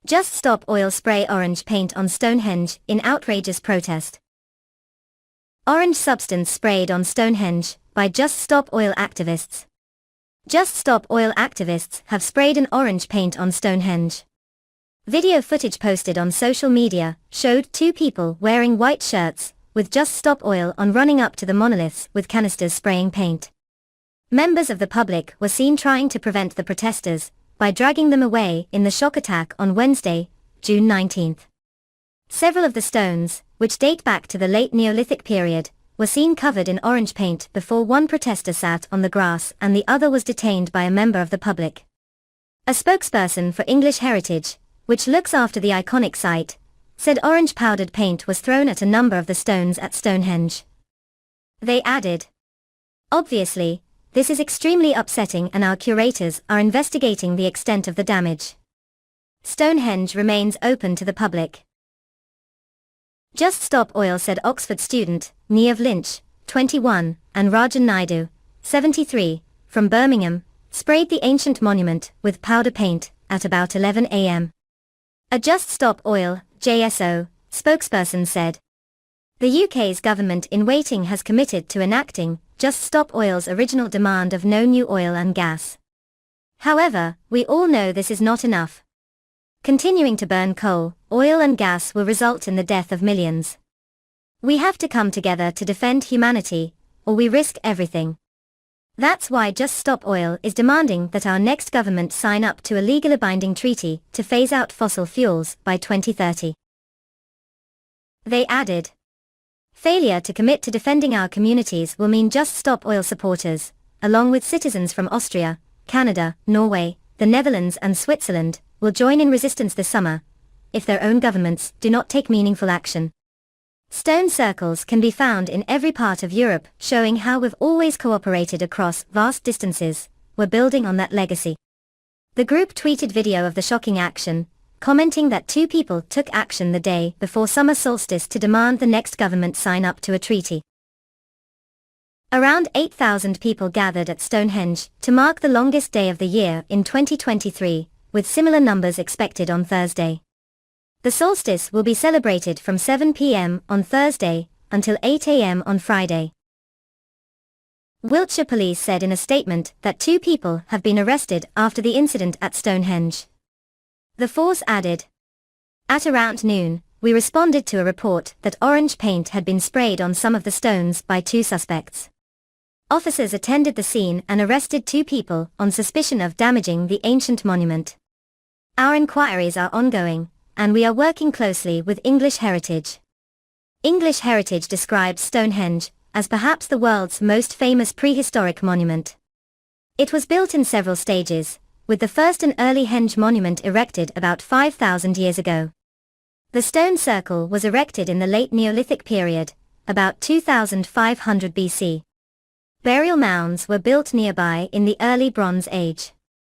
Just Stop Oil spray orange paint on Stonehenge in outrageous protest. Orange substance sprayed on Stonehenge by Just Stop Oil activists. Just Stop Oil activists have sprayed an orange paint on Stonehenge. Video footage posted on social media showed two people wearing white shirts with Just Stop Oil on running up to the monoliths with canisters spraying paint. Members of the public were seen trying to prevent the protesters by dragging them away in the shock attack on Wednesday, June 19. Several of the stones, which date back to the late Neolithic period, were seen covered in orange paint before one protester sat on the grass and the other was detained by a member of the public. A spokesperson for English Heritage, which looks after the iconic site, said orange powdered paint was thrown at a number of the stones at Stonehenge. They added, "Obviously, this is extremely upsetting and our curators are investigating the extent of the damage. Stonehenge remains open to the public." Just Stop Oil said Oxford student, Niamh Lynch, 21, and Rajan Naidu, 73, from Birmingham, sprayed the ancient monument with powder paint at about 11 a.m. A Just Stop Oil, JSO, spokesperson said, "The UK's government in waiting has committed to enacting Just Stop Oil's original demand of no new oil and gas. However, we all know this is not enough. Continuing to burn coal, oil and gas will result in the death of millions. We have to come together to defend humanity, or we risk everything. That's why Just Stop Oil is demanding that our next government sign up to a legally binding treaty to phase out fossil fuels by 2030. They added, "Failure to commit to defending our communities will mean Just Stop Oil supporters, along with citizens from Austria, Canada, Norway, the Netherlands and Switzerland, will join in resistance this summer, if their own governments do not take meaningful action." Stone circles can be found in every part of Europe, showing how we've always cooperated across vast distances. We're building on that legacy. The group tweeted video of the shocking action, commenting that two people took action the day before summer solstice to demand the next government sign up to a treaty. Around 8,000 people gathered at Stonehenge to mark the longest day of the year in 2023, with similar numbers expected on Thursday. The solstice will be celebrated from 7 p.m. on Thursday until 8 a.m. on Friday. Wiltshire police said in a statement that two people have been arrested after the incident at Stonehenge. The force added, "At around noon, we responded to a report that orange paint had been sprayed on some of the stones by two suspects. Officers attended the scene and arrested two people on suspicion of damaging the ancient monument. Our inquiries are ongoing, and we are working closely with English Heritage." English Heritage describes Stonehenge as perhaps the world's most famous prehistoric monument. It was built in several stages, with the first and early henge monument erected about 5,000 years ago. The stone circle was erected in the late Neolithic period, about 2,500 BC. Burial mounds were built nearby in the early Bronze Age.